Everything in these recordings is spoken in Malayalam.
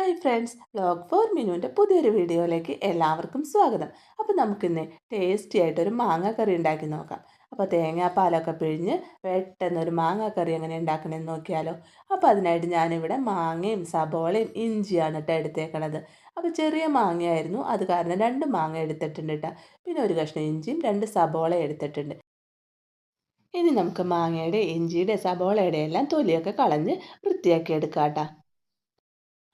ഹായ് ഫ്രണ്ട്സ്, വ്ലോഗ് ഫോർ മിനുവിൻ്റെ പുതിയൊരു വീഡിയോയിലേക്ക് എല്ലാവർക്കും സ്വാഗതം. അപ്പോൾ നമുക്കിന്ന് ടേസ്റ്റി ആയിട്ടൊരു മാങ്ങ കറി ഉണ്ടാക്കി നോക്കാം. അപ്പോൾ തേങ്ങാപ്പാലൊക്കെ പിഴിഞ്ഞ് പെട്ടെന്നൊരു മാങ്ങ കറി എങ്ങനെ ഉണ്ടാക്കണമെന്ന് നോക്കിയാലോ. അപ്പോൾ അതിനായിട്ട് ഞാനിവിടെ മാങ്ങയും സബോളയും ഇഞ്ചിയാണ് കേട്ടോ എടുത്തേക്കണത്. അപ്പോൾ ചെറിയ മാങ്ങയായിരുന്നു, അത് കാരണം 2 മാങ്ങ എടുത്തിട്ടുണ്ട് കേട്ടോ. പിന്നെ ഒരു കഷ്ണം ഇഞ്ചിയും 2 സബോള എടുത്തിട്ടുണ്ട്. ഇനി നമുക്ക് മാങ്ങയുടെ ഇഞ്ചിയുടെ സബോളയുടെ എല്ലാം തൊലിയൊക്കെ കളഞ്ഞ് വൃത്തിയാക്കി എടുക്കാം കേട്ടോ.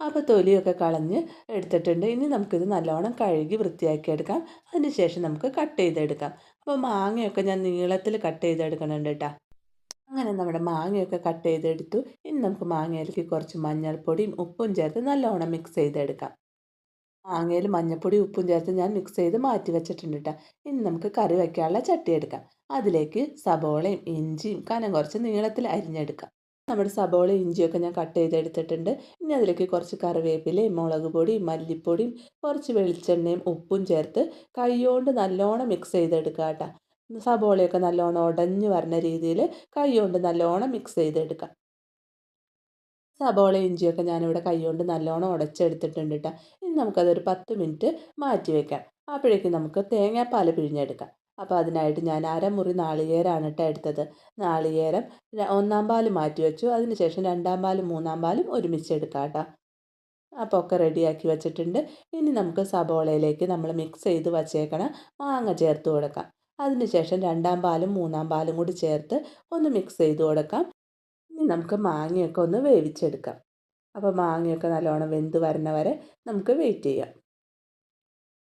അപ്പോൾ തൊലിയൊക്കെ കളഞ്ഞ് എടുത്തിട്ടുണ്ട്. ഇനി നമുക്കിത് നല്ലോണം കഴുകി വൃത്തിയാക്കി എടുക്കാം. അതിനുശേഷം നമുക്ക് കട്ട് ചെയ്തെടുക്കാം. അപ്പോൾ മാങ്ങയൊക്കെ ഞാൻ നീളത്തിൽ കട്ട് ചെയ്തെടുക്കുന്നുണ്ട് കേട്ടോ. അങ്ങനെ നമ്മുടെ മാങ്ങയൊക്കെ കട്ട് ചെയ്തെടുത്തു. ഇനി നമുക്ക് മാങ്ങയിലേക്ക് കുറച്ച് മഞ്ഞൾപ്പൊടിയും ഉപ്പും ചേർത്ത് നല്ലോണം മിക്സ് ചെയ്തെടുക്കാം. മാങ്ങയിൽ മഞ്ഞൾപ്പൊടി ഉപ്പും ചേർത്ത് ഞാൻ മിക്സ് ചെയ്ത് മാറ്റി വെച്ചിട്ടുണ്ട് കേട്ടോ. ഇനി നമുക്ക് കറി വയ്ക്കാനുള്ള ചട്ടി എടുക്കാം. അതിലേക്ക് സബോളയും ഇഞ്ചിയും കനം കുറച്ച് നീളത്തിൽ അരിഞ്ഞെടുക്കാം. നമ്മുടെ സബോളയും ഇഞ്ചിയൊക്കെ ഞാൻ കട്ട് ചെയ്തെടുത്തിട്ടുണ്ട്. ഇനി അതിലേക്ക് കുറച്ച് കറിവേപ്പിലയും മുളക് പൊടിയും മല്ലിപ്പൊടിയും കുറച്ച് വെളിച്ചെണ്ണയും ഉപ്പും ചേർത്ത് കൈകൊണ്ട് നല്ലോണം മിക്സ് ചെയ്തെടുക്കുക കേട്ടോ. സബോളയൊക്കെ നല്ലോണം ഉടഞ്ഞ് വരുന്ന രീതിയിൽ കൈകൊണ്ട് നല്ലോണം മിക്സ് ചെയ്തെടുക്കാം. സബോള ഇഞ്ചിയൊക്കെ ഞാനിവിടെ കൈകൊണ്ട് നല്ലോണം ഉടച്ചെടുത്തിട്ടുണ്ട് കേട്ടോ. ഇനി നമുക്കതൊരു 10 മിനിറ്റ് മാറ്റി വയ്ക്കാം. അപ്പോഴേക്കും നമുക്ക് തേങ്ങാപ്പാൽ പിഴിഞ്ഞെടുക്കാം. അപ്പോൾ അതിനായിട്ട് ഞാൻ അരമുറി നാളികേരമാണ് കേട്ടോ എടുത്തത്. നാളികേരം ഒന്നാം പാൽ മാറ്റി വെച്ചു. അതിനുശേഷം രണ്ടാം പാലും മൂന്നാം പാലും ഒരുമിച്ച് എടുക്കാം കേട്ടോ. അപ്പോൾ ഒക്കെ റെഡിയാക്കി വെച്ചിട്ടുണ്ട്. ഇനി നമുക്ക് സബോളയിലേക്ക് നമ്മൾ മിക്സ് ചെയ്ത് വച്ചേക്കണ മാങ്ങ ചേർത്ത് കൊടുക്കാം. അതിനുശേഷം രണ്ടാം പാലും മൂന്നാം പാലും കൂടി ചേർത്ത് ഒന്ന് മിക്സ് ചെയ്ത് കൊടുക്കാം. ഇനി നമുക്ക് മാങ്ങയൊക്കെ ഒന്ന് വേവിച്ചെടുക്കാം. അപ്പോൾ മാങ്ങയൊക്കെ നല്ലോണം വെന്ത് വരണ വരെ നമുക്ക് വെയിറ്റ് ചെയ്യാം.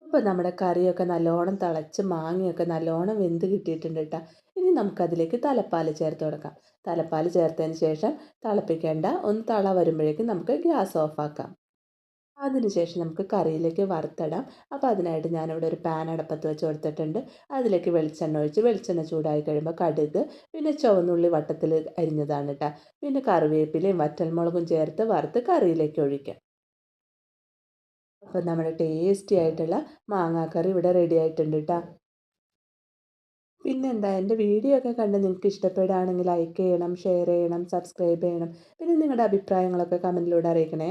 അപ്പോൾ നമ്മുടെ കറിയൊക്കെ നല്ലോണം തിളച്ച് മാങ്ങയൊക്കെ നല്ലോണം വെന്ത് കിട്ടിയിട്ടുണ്ട് കേട്ടോ. ഇനി നമുക്കതിലേക്ക് തലപ്പാൽ ചേർത്ത് കൊടുക്കാം. തലപ്പാൽ ചേർത്തതിന് ശേഷം തിളപ്പിക്കേണ്ട, ഒന്ന് തള വരുമ്പോഴേക്കും നമുക്ക് ഗ്യാസ് ഓഫാക്കാം. അതിനുശേഷം നമുക്ക് കറിയിലേക്ക് വറുത്തിടാം. അപ്പോൾ അതിനായിട്ട് ഞാനിവിടെ ഒരു പാൻ അടുപ്പത്ത് വെച്ച് കൊടുത്തിട്ടുണ്ട്. അതിലേക്ക് വെളിച്ചെണ്ണ ഒഴിച്ച് വെളിച്ചെണ്ണ ചൂടായി കഴിയുമ്പോൾ കടുക്, പിന്നെ ചുവന്നുള്ളി വട്ടത്തിൽ അരിഞ്ഞതാണ് കേട്ടോ. പിന്നെ കറിവേപ്പിലയും വറ്റൽമുളകും ചേർത്ത് വറുത്ത് കറിയിലേക്ക് ഒഴിക്കാം. അപ്പോൾ നമ്മുടെ ടേസ്റ്റി ആയിട്ടുള്ള മാങ്ങാക്കറി ഇവിടെ റെഡി ആയിട്ടുണ്ട് കേട്ടോ. പിന്നെന്താ, എൻ്റെ വീഡിയോ ഒക്കെ കണ്ട് നിങ്ങൾക്ക് ഇഷ്ടപ്പെടുകയാണെങ്കിൽ ലൈക്ക് ചെയ്യണം, ഷെയർ ചെയ്യണം, സബ്സ്ക്രൈബ് ചെയ്യണം. പിന്നെ നിങ്ങളുടെ അഭിപ്രായങ്ങളൊക്കെ കമൻറ്റിലൂടെ അറിയിക്കണേ.